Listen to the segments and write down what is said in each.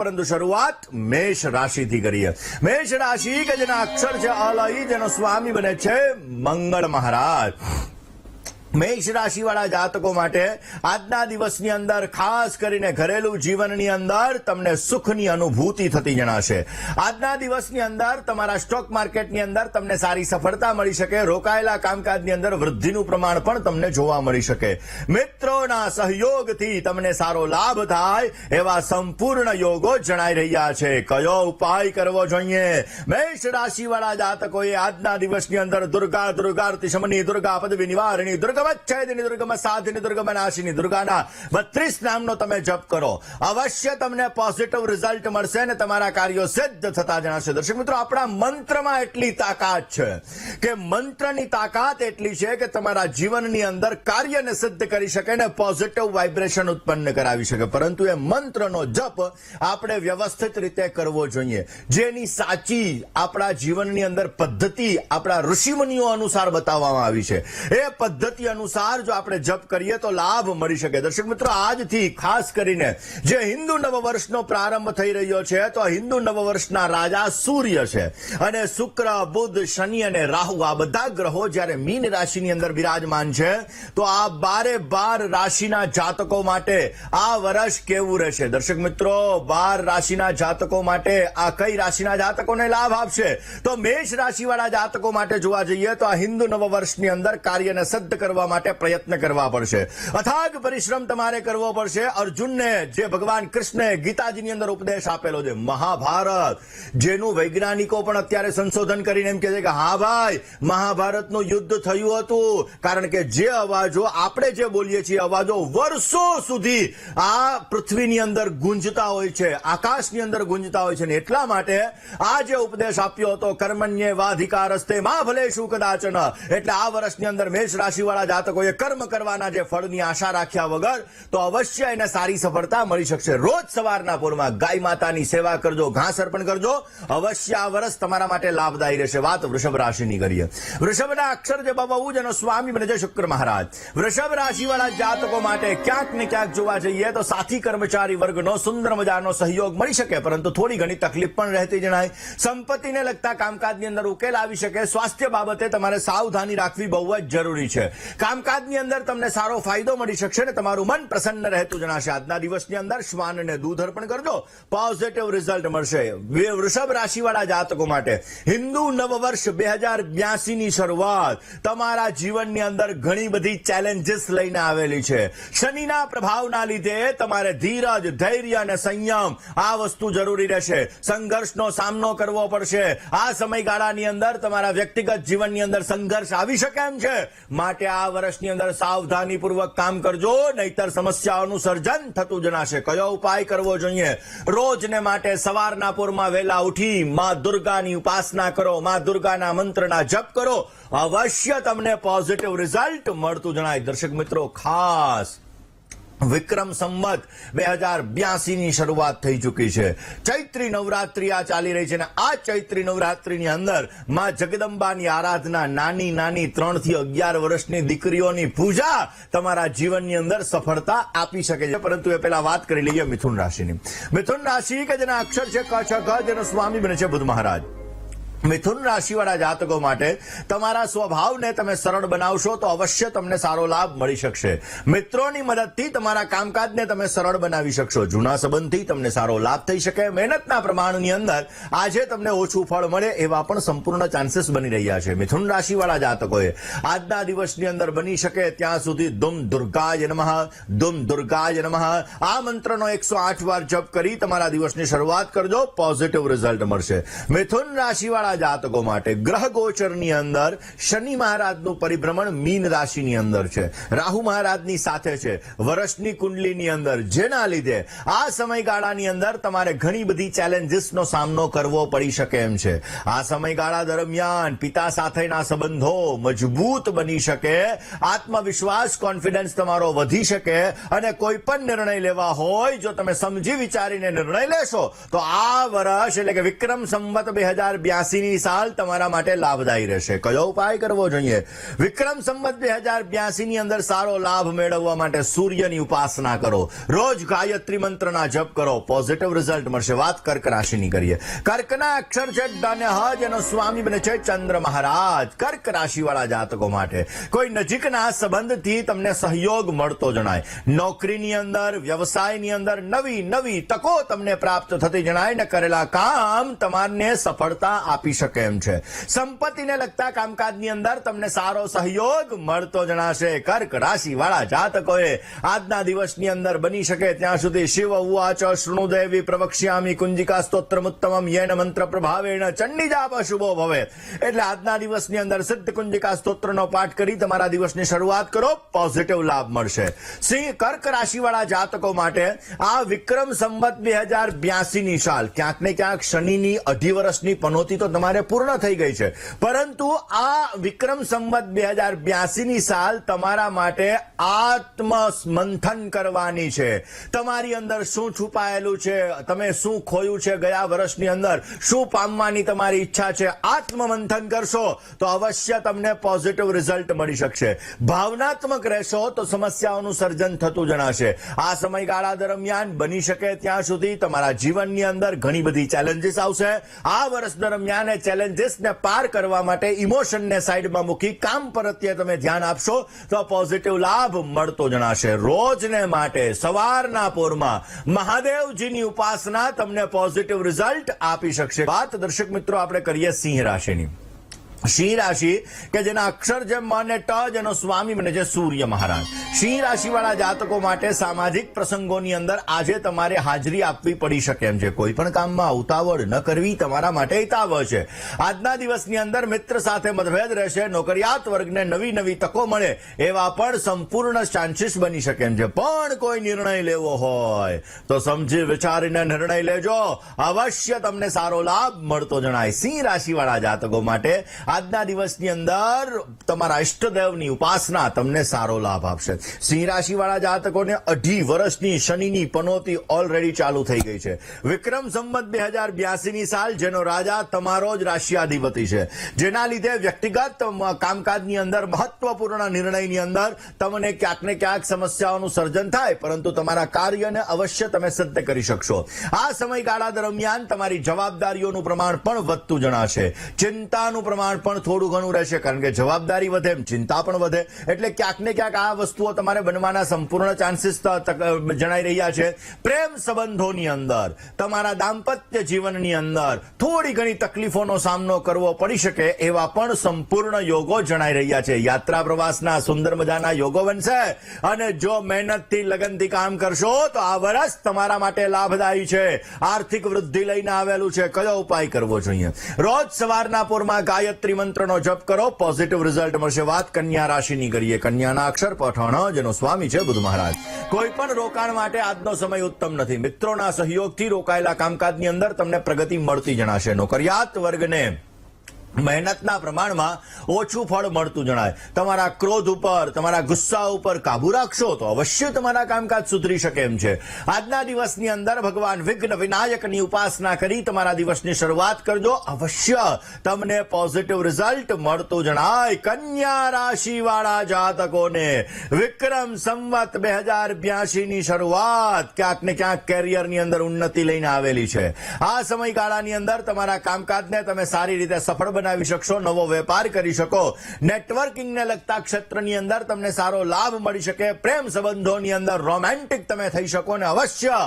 પરંતુ શરૂઆત મેષ રાશિથી કરીએ. મેષ રાશિ કે જેના અક્ષર છે અલય, જેનો સ્વામી બને છે મંગળ મહારાજ. મેષ રાશિ વાળા જાતકો માટે આજના દિવસની અંદર ખાસ કરીને ઘરેલું જીવનની અંદર તમને સુખની અનુભૂતિ થતી જણાશે. આજના દિવસની અંદર તમારા સ્ટોક માર્કેટની અંદર તમને સારી સફળતા મળી શકે. રોકાયેલા કામકાજની અંદર વૃદ્ધિનું પ્રમાણ પણ તમને જોવા મળી શકે. મિત્રોના સહયોગથી તમને સારો લાભ થાય એવા સંપૂર્ણ યોગો જણાઈ રહ્યા છે. કયો ઉપાય કરવો જોઈએ? મેષ રાશિ વાળા જાતકોએ આજના દિવસની અંદર દુર્ગા દુર્ગાર્તિશમની દુર્ગા પદવી નિવારણી દુર્ગા વચ્છેદની દુર્ગમ સાધની દુર્ગમ નાશિની દુર્ગાના 32 નામનો તમે જપ કરો. અવશ્ય તમને પોઝિટિવ રિઝલ્ટ મળશે અને તમારા કાર્યો સિદ્ધ થતા જણાશે. દર્શક મિત્રો, આપણા મંત્રમાં એટલી તાકાત છે કે મંત્રની તાકાત એટલી છે કે તમારા જીવનની અંદર કાર્યને સિદ્ધ કરી શકે અને પોઝિટિવ વાઇબ્રેશન ઉત્પન્ન કરાવી શકે. પરંતુ એ મંત્રનો જપ આપણે વ્યવસ્થિત રીતે કરવો જોઈએ. જેની સાચી આપણા જીવનની અંદર પદ્ધતિ આપણા ઋષિમુનિઓ અનુસાર બતાવવામાં આવી છે. એ પદ્ધતિ અનુસાર જો આપણે જપ કરીએ તો લાભ મળી શકે. દર્શક મિત્રો, આજથી ખાસ કરીને જે હિન્દુ નવવર્ષનો પ્રારંભ થઈ રહ્યો છે તો હિન્દુ નવવર્ષના રાજા સૂર્ય છે અને શુક્ર, બુધ, શનિ અને રાહુ આ બધા ગ્રહો જ્યારે મીન રાશિની અંદર બિરાજમાન છે તો આ 12 રાશિના જાતકો માટે આ વર્ષ કેવું રહેશે? દર્શક મિત્રો, 12 રાશિના જાતકો માટે આ કઈ રાશિના જાતકોને લાભ આપશે? તો મેષ રાશિ વાળા જાતકો માટે જોવા જઈએ તો આ હિન્દુ નવવર્ષની અંદર કાર્યને સિદ્ધ કરવા માટે પ્રયત્ન કરવા પડશે. અથાગ પરિશ્રમ તમારે કરવો પડશે. અર્જુનને જે ભગવાન કૃષ્ણે ગીતાજીની અંદર ઉપદેશ આપેલો છે, મહાભારત, જેનું વૈજ્ઞાનિકો પણ અત્યારે સંશોધન કરીને એમ કહે છે કે હા ભાઈ, મહાભારતનું યુદ્ધ થયું હતું કારણ કે જે અવાજો આપણે જે બોલીએ છીએ અવાજો વર્ષો સુધી આ પૃથ્વીની અંદર ગુંજતા હોય છે, આકાશની અંદર ગુંજતા હોય છે ને એટલા માટે આ જે ઉપદેશ આપ્યો હતો કર્મણ્યે વાધિકારસ્તે મા ફલેષુ કદાચન, એટલે આ વર્ષની અંદર મેષ રાશિ વાળા જાતકોએ કર્મ કરવાના જે ફળની આશા રાખ્યા વગર તો અવશ્ય એને સારી સફળતા મળી શકશે. રોજ સવારના પૂરમાં ગાય માતાની સેવા કરજો, ઘાસ અર્પણ કરજો. અવશ્ય આ વર્ષ તમારા માટે લાભદાયી રહેશે. વાત વૃષભ રાશિની કરીએ. વૃષભના અક્ષર જે બહુ જેનો સ્વામી બને છે શુક્ર મહારાજ. વૃષભ રાશિ વાળા જાતકો માટે ક્યાંક ને ક્યાંક જોવા જઈએ તો સાથી કર્મચારી વર્ગનો સુંદર મજાનો સહયોગ મળી શકે, પરંતુ થોડી ઘણી તકલીફ પણ રહેતી જણાય. સંપત્તિને લગતા કામકાજની અંદર ઉકેલ આવી શકે. સ્વાસ્થ્ય બાબતે તમારે સાવધાની રાખવી બહુ જ જરૂરી છે. કામકાજની અંદર તમને સારો ફાયદો મળી શકશે ને તમારું મન પ્રસન્ન રહેતું જણાશે. આજના દિવસની અંદર શ્વાનને દૂધ અર્પણ કરજો, પોઝિટિવ રિઝલ્ટ મળશે. વૃષભ રાશિ વાળા જાતકો માટે હિન્દુ નવવર્ષ 2082 ની શરૂઆત તમારા જીવનની અંદર ઘણી બધી ચેલેન્જીસ લઈને આવેલી છે. શનિના પ્રભાવના લીધે તમારે ધીરજ, ધૈર્ય અને સંયમ આ વસ્તુ જરૂરી રહેશે. સંઘર્ષનો સામનો કરવો પડશે. આ સમયગાળાની અંદર તમારા વ્યક્તિગત જીવનની અંદર સંઘર્ષ આવી શકે એમ છે. માટે આ વર્ષની અંદર સાવધાનીપૂર્વક કામ કરજો, નહીતર સમસ્યાઓનું સર્જન થતું જણાશે. કયો ઉપાય કરવો જોઈએ? રોજને માટે સવારના પૂરમાં વહેલા ઉઠી માં દુર્ગાની ઉપાસના કરો, માં દુર્ગાના મંત્રના જપ કરો. અવશ્ય તમને પોઝિટિવ રિઝલ્ટ મળતું જણાય. દર્શક મિત્રો, ખાસ વિક્રમ સંવત 2082 ની શરૂઆત થઈ ચૂકી છે. ચૈત્રી નવરાત્રી આ ચાલી રહી છે અને આ ચૈત્રી નવરાત્રીની અંદર માં જગદંબાની આરાધના, નાની 3 થી 11 વર્ષની દીકરીઓની પૂજા તમારા જીવનની અંદર સફળતા આપી શકે છે. પરંતુ એ પહેલા વાત કરી લઈએ મિથુન રાશિની. મિથુન રાશિ કે જેના અક્ષર છે ક, છ, ગ, જેનો સ્વામી બને છે બુધ મહારાજ. મિથુન રાશિ વાળા જાતકો માટે તમારા સ્વભાવને તમે સરળ બનાવશો તો અવશ્ય તમને સારો લાભ મળી શકશે. મિત્રોની મદદથી તમારા કામકાજને તમે સરળ બનાવી શકશો. જૂના સંબંધથી તમને સારો લાભ થઈ શકે. મહેનતના પ્રમાણની અંદર આજે તમને ઓછું ફળ મળે એવા પણ સંપૂર્ણ ચાન્સીસ બની રહ્યા છે. મિથુન રાશિ વાળા જાતકોએ આજના દિવસની અંદર બની શકે ત્યાં સુધી દુમ દુર્ગાય નમઃ, દુમ દુર્ગાય નમઃ આ મંત્રનો 108 વાર જપ કરી તમારા દિવસની શરૂઆત કરજો. પોઝિટિવ રિઝલ્ટ મળશે. મિથુન રાશિ વાળા જાતકો માટે ગ્રહ ગોચરની અંદર શનિ મહારાજનું પરિભ્રમણ મીન રાશિની અંદર છે, રાહુ મહારાજની સાથે છે વર્ષની કુંડલીની અંદર, જેના લીધે આ સમયગાળાની અંદર તમારે ઘણી બધી ચેલેન્જીસનો સામનો કરવો પડી શકે એમ છે. આ સમયગાળા દરમિયાન પિતા સાથેના સંબંધો મજબૂત બની શકે, આત્મવિશ્વાસ, કોન્ફિડન્સ તમારો વધી શકે અને કોઈ પણ નિર્ણય લેવા હોય જો તમે સમજી વિચારીને નિર્ણય લેશો તો આ વર્ષ એટલે કે વિક્રમ સંવત 2082 ની સાલ તમારા માટે લાભદાયી રહેશે. કયો ઉપાય કરવો જોઈએ? વિક્રમ સંવત 2082 ની અંદર સારો લાભ મેળવવા માટે સૂર્યની ઉપાસના કરો. રોજ ગાયત્રી મંત્રના જપ કરો. પોઝિટિવ રિઝલ્ટ મળશે. વાત કર્ક રાશિની કરીએ. કર્કના અક્ષર છે ડ અને હ, જેનો સ્વામી બને છે ચંદ્ર મહારાજ. કર્ક રાશિ વાળા જાતકો માટે કોઈ નજીકના સંબંધથી તમને સહયોગ મળતો જણાય. નોકરીની અંદર, વ્યવસાયની અંદર નવી નવી તકો તમને પ્રાપ્ત થતી જણાય ને કરેલા કામ તમારને સફળતા આપી શકે એમ છે. સંપત્તિને લગતા કામકાજની અંદર તમને સારો સહયોગ મળતો જણાશે. કર્ક રાશિ વાળા જાતકોએ આજના દિવસની અંદર બની શકે ત્યાં સુધી શિવ ઉવાચ શૃણુદેવી પ્રવક્ષ્યામિ કુંજિકા સ્તોત્રમુત્તમમ યેન મંત્ર પ્રભાવેણ ચંડીજાપ શુભો ભવે. એટલે આજના દિવસની અંદર સિદ્ધ કુંજિકા સ્તોત્રનો પાઠ કરી તમારા દિવસની શરૂઆત કરો. પોઝિટિવ લાભ મળશે. સિંહ કર્ક રાશિવાળા જાતકો માટે આ વિક્રમ સંવત 2082 ની સાલ ક્યાંક ને ક્યાંક શનિની 2.5 વર્ષની પનોતી તો તમારે પૂર્ણ થઈ ગઈ છે, પરંતુ આ વિક્રમ સંવત 2082 ની સાલ તમારા માટે આત્મમંથન કરવાની છે. તમારી અંદર શું છુપાયેલું છે, તમે શું ખોયું છે ગયા વર્ષની અંદર, શું પામવાની તમારી ઈચ્છા છે, આત્મમંથન કરશો તો અવશ્ય તમને પોઝિટિવ રિઝલ્ટ મળી શકશે. ભાવનાત્મક રહેશો તો સમસ્યાઓનું સર્જન થતું જણાશે. આ સમયગાળા દરમિયાન બની શકે ત્યાં સુધી તમારા જીવનની અંદર ઘણી બધી ચેલેન્જીસ આવશે. આ વર્ષ દરમિયાન એ ચેલેન્જીસને પાર કરવા માટે ઇમોશનને સાઈડમાં મૂકી કામ પ્રત્યે તમે ધ્યાન આપશો તો પોઝિટિવ લાભ મળતો જણાશે. રોજને માટે સવારના પોરમાં મહાદેવજીની ઉપાસના તમને પોઝિટિવ રિઝલ્ટ આપી શકશે. વાત દર્શક મિત્રો આપણે કરીએ સિંહ રાશિની. સિંહ રાશિ કે જેના અક્ષર છે મ અને ટ, જેનો સ્વામી બને છે સૂર્ય મહારાજ. સિંહ રાશિ વાળા જાતકો માટે સામાજિક પ્રસંગોની અંદર આજે તમારે હાજરી આપવી પડી શકે એમ છે. કોઈ પણ કામમાં ઉતાવળ ન કરવી તમારા માટે હિતાવહ છે. આજના દિવસની અંદર મિત્ર સાથે મતભેદ રહેશે. નોકરિયાત વર્ગને નવી નવી તકો મળે એવા પણ સંપૂર્ણ ચાન્સીસ બની શકે એમ છે. પણ કોઈ નિર્ણય લેવો હોય તો સમજી વિચારીને નિર્ણય લેજો. અવશ્ય તમને સારો લાભ મળતો જણાય. સિંહ રાશિ વાળા જાતકો માટે આજના દિવસની અંદર તમારા ઈષ્ટદેવની ઉપાસના તમને સારો લાભ આપશે. સિંહ રાશિ વાળા જાતકોને 2.5 વર્ષની શનિની પનોતી ઓલરેડી ચાલુ થઈ ગઈ છે. વિક્રમ સંવત 2082 ની સાલ, જેનો રાજા તમારો જ રાશિયાધિપતિ છે, જેના લીધે વ્યક્તિગત કામકાજની અંદર મહત્વપૂર્ણ નિર્ણયની અંદર તમને ક્યાંક ને ક્યાંક સમસ્યાઓનું સર્જન થાય, પરંતુ તમારા કાર્યને અવશ્ય તમે સિદ્ધ કરી શકશો. આ સમયગાળા દરમિયાન તમારી જવાબદારીઓનું પ્રમાણ પણ વધતું જણાશે. ચિંતાનું પ્રમાણ પણ થોડું ઘણું રહેશે, કારણ કે જવાબદારી વધે એમ ચિંતા પણ વધે. એટલે ક્યાંક ને ક્યાંક આ વસ્તુઓ તમારે બનવાના સંપૂર્ણ ચાન્સીસ જણાઈ રહ્યા છે. પ્રેમ સંબંધોની અંદર, તમારા દાંપત્ય જીવનની અંદર થોડી ઘણી તકલીફોનો સામનો કરવો પડી શકે એવા પણ સંપૂર્ણ યોગો જણાઈ રહ્યા છે. યાત્રા પ્રવાસના સુંદર મજાના યોગો બનશે અને જો મહેનતથી લગનથી કામ કરશો તો આ વર્ષ તમારા માટે લાભદાયી છે. આર્થિક વૃદ્ધિ લઈને આવેલું છે. કયો ઉપાય કરવો જોઈએ? રોજ સવારના પોરમાં ગાયત્રી મંત્રનો જપ કરો. પોઝિટિવ રિઝલ્ટ મળશે. વાત કન્યા રાશિની કરીએ. કન્યાના અક્ષર પઠણ, જેનો સ્વામી છે બુધ મહારાજ. કોઈ પણ રોકાણ માટે આજનો સમય ઉત્તમ નથી. મિત્રોના સહયોગથી રોકાયેલા કામકાજની અંદર તમને પ્રગતિ મળતી જણાશે. નોકરિયાત વર્ગને મહેનતના પ્રમાણમાં ઓછું ફળ મળતું જણાય. તમારા ક્રોધ ઉપર, તમારા ગુસ્સા ઉપર કાબુ રાખશો તો અવશ્ય તમારા કામકાજ સુધરી શકે એમ છે. આજના દિવસની અંદર ભગવાન વિઘ્ન વિનાયકની ઉપાસના કરી તમારા દિવસની શરૂઆત કરજો. અવશ્ય તમને પોઝિટિવ રિઝલ્ટ મળતું જણાય. કન્યા રાશિ વાળા જાતકોને વિક્રમ સંવત 2082 ની શરૂઆત ક્યાંક ને ક્યાંક કેરિયરની અંદર ઉન્નતિ લઈને આવેલી છે. આ સમયગાળાની અંદર તમારા કામકાજને તમે સારી રીતે સફળ બનાવી શકશો. નવો વેપાર કરી શકો. નેટવર્કિંગને લગતા ક્ષેત્રની અંદર તમને સારો લાભ મળી શકે. પ્રેમ સંબંધોની અંદર રોમેન્ટિક તમે થઈ શકો ને અવશ્ય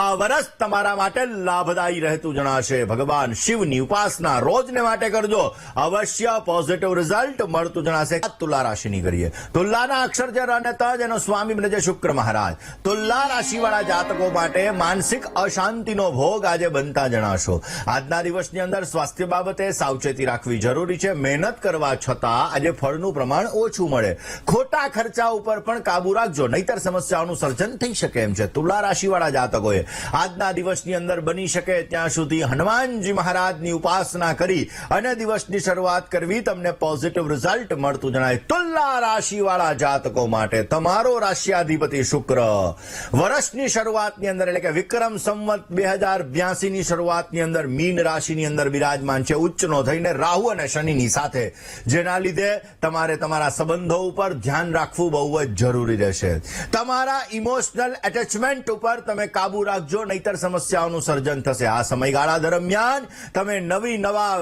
આ વર્ષ તમારા માટે લાભદાયી રહેતું જણાશે. ભગવાન શિવની ઉપાસના રોજને માટે કરજો. અવશ્ય પોઝિટિવ રિઝલ્ટ મળતું જણાશે. તુલા રાશિની કરીએ. તુલાના અક્ષર છે ર અને ત, જેનો સ્વામી બને છે શુક્ર મહારાજ. તુલા રાશિ વાળા જાતકો માટે માનસિક અશાંતિનો ભોગ આજે બનતા જણાશો. આજના દિવસની અંદર સ્વાસ્થ્ય બાબતે સાવચેતી રાખવી રાખવી જરૂરી છે. મહેનત કરવા છતાં આજે ફળનું પ્રમાણ ઓછું મળે. ખોટા ખર્ચા ઉપર પણ કાબુ રાખજો, નહીતર સમસ્યાઓનું સર્જન થઈ શકે એમ છે. તુલા રાશિવાળા જાતકોએ આજના દિવસની અંદર બની શકે ત્યાં સુધી હનુમાનજી મહારાજની ઉપાસના કરી અને દિવસની શરૂઆત કરવી, તમને પોઝિટિવ રિઝલ્ટ મળતું જણાય. તુલા રાશિવાળા જાતકો માટે તમારો રાશિયાધિપતિ શુક્ર વર્ષની શરૂઆતની અંદર એટલે કે વિક્રમ સંવત 2082 ની શરૂઆતની અંદર મીન રાશિની અંદર બિરાજમાન છે, ઉચ્ચનો થઈને રાહુ અને શનિની સાથે, જેના લીધે તમારે તમારા સંબંધો ઉપર ધ્યાન રાખવું બહુ જ જરૂરી રહેશે. તમારા ઇમોશનલ એટેચમેન્ટ ઉપર તમે કાબુ રાખજો, નહીતર સમસ્યાઓનું સર્જન થશે. આ સમયગાળા દરમિયાન તમે નવા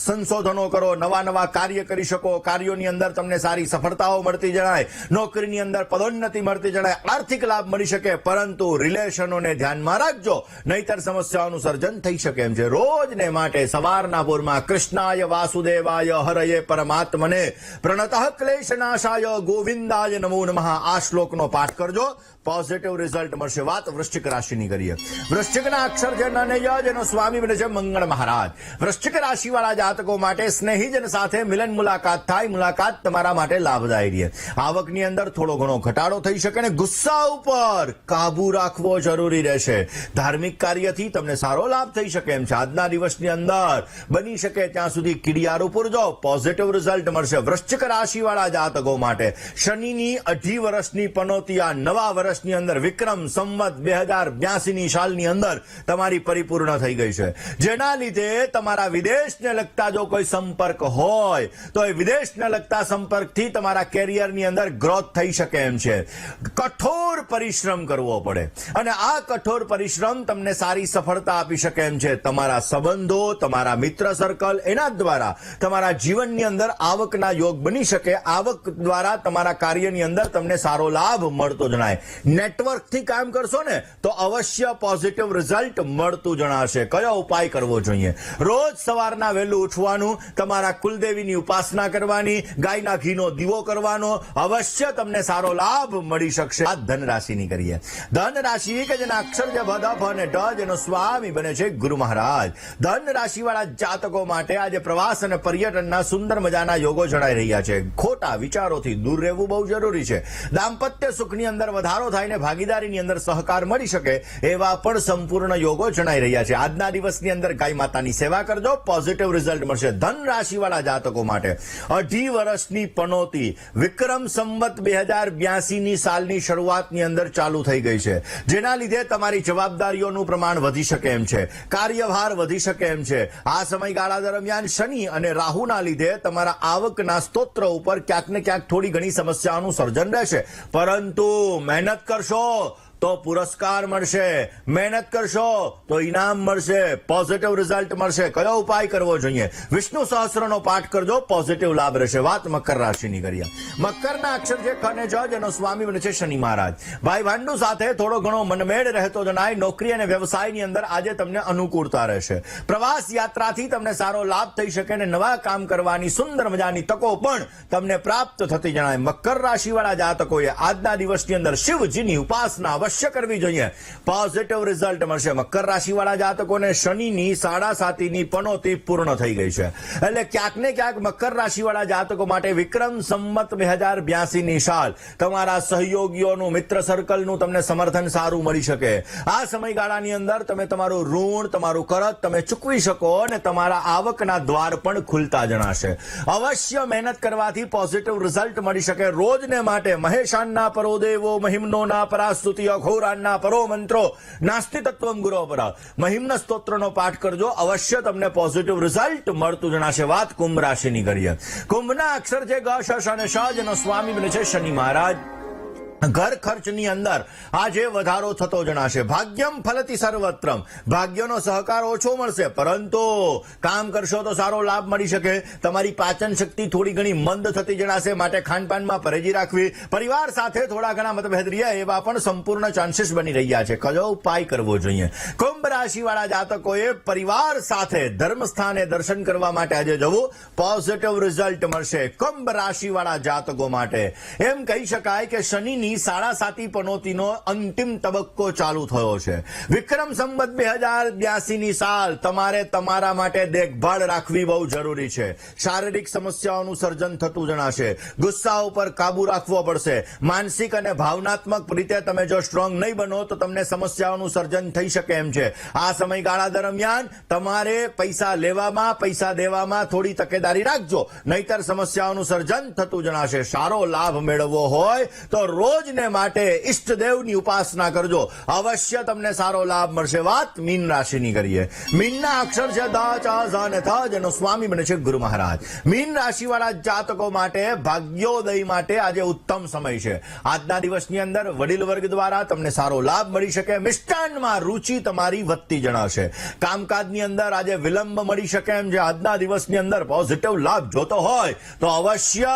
સંશોધનો કરો, નવા કાર્ય કરી શકો, કાર્યોની અંદર તમને સારી સફળતાઓ મળતી જણાય, નોકરીની અંદર પદોન્નતિ મળતી જણાય, આર્થિક લાભ મળી શકે, પરંતુ રિલેશનોને ધ્યાનમાં રાખજો, નહીતર સમસ્યાઓનું સર્જન થઈ શકે એમ છે. રોજને માટે સવારના પૂરમાં કૃષ્ણાય વાસુદેવાય હરયે પરમાત્મને પ્રણતઃ ક્લેશનાશાય ગોવિંદાય નમો નમઃ આ શ્લોકનો પાઠ કરજો, પોઝિટિવ રિઝલ્ટ મળશે. વાત વૃશ્ચિક રાશિની કરીએ. વૃશ્ચિકના અક્ષર છે ન ને ય, જેનો સ્વામી બને છે મંગળ મહારાજ. વૃશ્ચિક રાશિવાળા જાતકો માટે સ્નેહીજન સાથે મિલન મુલાકાત થાય, મુલાકાત તમારા માટે લાભદાયી રહે. આવકની અંદર થોડો ઘણો ઘટાડો થઈ શકે અને ગુસ્સા ઉપર કાબુ રાખવો જરૂરી રહેશે. ધાર્મિક કાર્યથી તમને સારો લાભ થઈ શકે એમ છે. આજના દિવસની અંદર બની શકે ત્યાં સુધી કીડિયારું પૂરજો, પોઝિટિવ રિઝલ્ટ મળશે. વૃશ્ચિક રાશિવાળા જાતકો માટે શનિની 2.5 વર્ષની પનોતી આ નવા વર્ષની અંદર વિક્રમ સંવત 2082 ની સાલની અંદર તમારી પરિપૂર્ણ થઈ ગઈ છે, જેના લીધે તમારા વિદેશને લગતા જો કોઈ સંપર્ક હોય તો એ વિદેશને લગતા સંપર્કથી તમારા કેરિયરની અંદર ગ્રોથ થઈ શકે એમ છે. કઠોર પરિશ્રમ કરવો પડે અને આ કઠોર પરિશ્રમ તમને સારી સફળતા આપી શકે એમ છે. તમારા સંબંધો, તમારા મિત્ર સર્કલ, એના દ્વારા તમારા જીવનની અંદર આવકના યોગ બની શકે. આવક દ્વારા તમારા કાર્યની અંદર તમને સારો લાભ મળતો જણાય. નેટવર્કથી કામ કરશો ને તો અવશ્ય પોઝિટિવ રિઝલ્ટ મળતું જણાશે. કયો ઉપાય કરવો જોઈએ? રોજ સવારના વહેલું ઉઠવાનું, તમારા કુલદેવીની ઉપાસના કરવાની, ગાયના ઘીનો દીવો કરવાનો, અવશ્ય તમને સારો લાભ મળી શકશે. આ ધન રાશિની કરીએ. ધન રાશિ કે જેના અક્ષર છે ભ, ધ, ફ અને ઢ, જેનો સ્વામી બને છે ગુરુ મહારાજ. ધન રાશિવાળા જાતકો માટે આજે પ્રવાસ અને પર્યટનના સુંદર મજાના યોગો જણાઈ રહ્યા છે. ખોટા વિચારોથી દૂર રહેવું બહુ જરૂરી છે. દાંપત્ય સુખની અંદર વધારો થાય ને ભાગીદારીની અંદર સહકાર મળી શકે એવા પણ સંપૂર્ણ યોગો જણાઈ રહ્યા છે. આજના દિવસની અંદર ગાય માતાની સેવા કરજો, પોઝિટિવ રિઝલ્ટ મળશે. ધન રાશિવાળા જાતકો માટે 2.5 વર્ષની પનોતી વિક્રમ સંવત 2082 ની સાલની શરૂઆતની અંદર ચાલુ થઈ ગઈ છે, જેના લીધે તમારી જવાબદારીઓનું પ્રમાણ વધી શકે એમ છે, કાર્યભાર વધી શકે એમ છે. આ સમયગાળા દરમિયાન શનિ અને રાહુના લીધે તમારા આવકના સ્તોત્ર ઉપર ક્યાંક ને ક્યાંક થોડી ઘણી સમસ્યાઓનું સર્જન રહેશે, પરંતુ મહેનત કરશો તો પુરસ્કાર મળશે, મહેનત કરશો તો ઇનામ મળશે, પોઝિટિવ રિઝલ્ટ મળશે. કયો ઉપાય કરવો જોઈએ? વિષ્ણુ સહસ્રનો પાઠ કરજો, પોઝિટિવ લાભ રહેશે. વાત મકર રાશિની કરીએ. મકરના અક્ષર છે ખ અને જ, જેનો સ્વામી બને છે શનિ મહારાજ. ભાઈ ભાંડુ સાથે થોડો ઘણો મનમેળ રહેતો જણાય. નોકરી અને વ્યવસાયની અંદર આજે તમને અનુકૂળતા રહેશે. પ્રવાસ યાત્રાથી તમને સારો લાભ થઈ શકે અને નવા કામ કરવાની સુંદર મજાની તકો પણ તમને પ્રાપ્ત થતી જણાય. મકર રાશિવાળા જાતકોએ આજના દિવસની અંદર શિવજીની ઉપાસના અવશ્ય કરવી જોઈએ, પોઝિટિવ રિઝલ્ટ મળશે. મકર રાશિવાળા જાતકોને શનિની 7.5ની પનોતી પૂર્ણ થઈ ગઈ છે, એટલે ક્યાંક ને ક્યાંક મકર રાશિવાળા જાતકો માટે વિક્રમ સંવત 2082 ની સાલ તમારા સહયોગીઓનું, મિત્ર સર્કલનું તમને સમર્થન સારું મળી શકે. આ સમયગાળાની અંદર તમે તમારું ઋણ, તમારું કરજ તમે ચૂકવી શકો અને તમારા આવકના દ્વાર પણ ખુલતા જણાશે. અવશ્ય મહેનત કરવાથી પોઝિટિવ રિઝલ્ટ મળી શકે. રોજને માટે મહેશાનના પરો દેવો મહિમ્નોના પરાસ્તુતિ અઘોરાનના પરો મંત્રો નાસ્તિ તત્વમ ગુરો પર મહિમ્ન સ્તોત્રનો પાઠ કરજો, અવશ્ય તમને પોઝિટિવ રિઝલ્ટ મળતું જણાશે. વાત કુંભ રાશિની કરીએ. કુંભના અક્ષર છે ગ, શ અને શ, જેનો સ્વામી બને છે શનિ મહારાજ. ઘર ખર્ચની અંદર આજે વધારો થતો જણાશે. ભાગ્યમ ફલતી સર્વત્રમ, ભાગ્યનો સહકાર ઓછો મળશે, પરંતુ કામ કરશો તો સારો લાભ મળી શકે. તમારી પાચન શક્તિ થોડી ઘણી મંદ થતી જણાશે, માટે ખાનપાનમાં પરેજી રાખવી. પરિવાર સાથે થોડા ઘણા મતભેદ રહ્યા એવા પણ સંપૂર્ણ ચાન્સીસ બની રહ્યા છે. કયો ઉપાય કરવો જોઈએ? કુંભ રાશિવાળા જાતકોએ પરિવાર સાથે ધર્મસ્થાને દર્શન કરવા માટે આજે જવું, પોઝિટિવ રિઝલ્ટ મળશે. કુંભ રાશિવાળા જાતકો માટે એમ કહી શકાય કે શનિની શનિની સાડાસાતી પનોતીનો અંતિમ તબક્કો ચાલુ થયો છે. વિક્રમ સંવત 2082ની સાલ તમારે તમારા માટે દેખભાળ રાખવી બહુ જરૂરી છે. શારીરિક સમસ્યાઓનું સર્જન થતું જણાશે. ગુસ્સા ઉપર કાબુ રાખવો પડશે. માનસિક અને ભાવનાત્મક રીતે તમે જો સ્ટ્રોંગ નહીં બનો તો તમને સમસ્યાઓનું સર્જન થઈ શકે એમ છે. આ સમયગાળા દરમિયાન તમારે પૈસા લેવામાં પૈસા દેવામાં થોડી તકેદારી રાખજો, નહીતર સમસ્યાઓનું સર્જન થતું જણાશે. સારો લાભ મેળવવો હોય તો રોજને માટે ઈષ્ટદેવની ઉપાસના કરજો, અવશ્ય તમને સારો લાભ મળશે. વાત મીન રાશિની કરીએ. મીનના અક્ષર છે દ, ચ, ઝ અને થ, જેનો સ્વામી બને છે ગુરુ મહારાજ. મીન રાશિવાળા જાતકો માટે ભાગ્યોદય માટે આજે ઉત્તમ સમય છે. આજના દિવસની અંદર વડીલ વર્ગ દ્વારા તમને સારો લાભ મળી શકે. મિષ્ટાનમાં રુચિ તમારી વધતી જણાશે. કામકાજની અંદર આજે વિલંબ મળી શકે એમ છે. આજના દિવસની અંદર પોઝિટિવ લાભ જોતો હોય તો અવશ્ય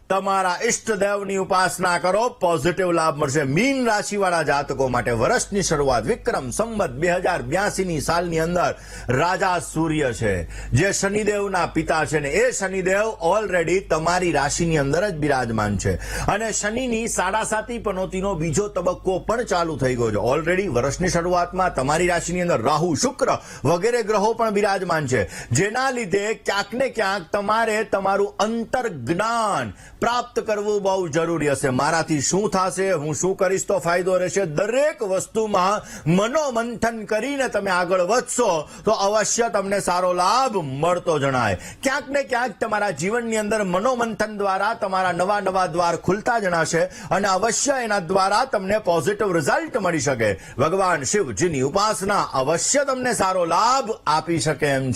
તમારા ઈષ્ટદેવની ઉપાસના કરો, પોઝિટિવ લાભ મળશે. મીન રાશિવાળા જાતકો માટે વર્ષની શરૂઆત વિક્રમ સંવત 2082ની સાલની અંદર રાજા સૂર્ય છે, જે શનિદેવના પિતા છે ને એ શનિદેવ ઓલરેડી તમારી રાશિની અંદર જ બિરાજમાન છે અને શનિની સાડાસાતી પનોતીનો બીજો તબક્કો પણ ચાલુ થઈ ગયો છે. ઓલરેડી વર્ષની શરૂઆતમાં તમારી રાશિની અંદર રાહુ, શુક્ર વગેરે ગ્રહો પણ બિરાજમાન છે, જેના લીધે ક્યાંક ને ક્યાંક તમારે તમારું અંતર્જ્ઞાન પ્રાપ્ત કરવું બહુ જરૂરી હશે. મારાથી શું થશે, હું શું કરીશ તો ફાયદો રહેશે, દરેક વસ્તુમાં મનોમંથન કરીને તમે આગળ વધશો તો અવશ્ય તમને સારો લાભ મળતો જણાય. ક્યાંક ને ક્યાંક તમારા જીવનની અંદર મનોમંથન દ્વારા તમારા નવા નવા દ્વાર ખુલતા જણાશે અને અવશ્ય એના દ્વારા તમને પોઝિટિવ રિઝલ્ટ મળી શકે. ભગવાન શિવજીની ઉપાસના અવશ્ય તમને સારો લાભ આપી શકે એમ છે.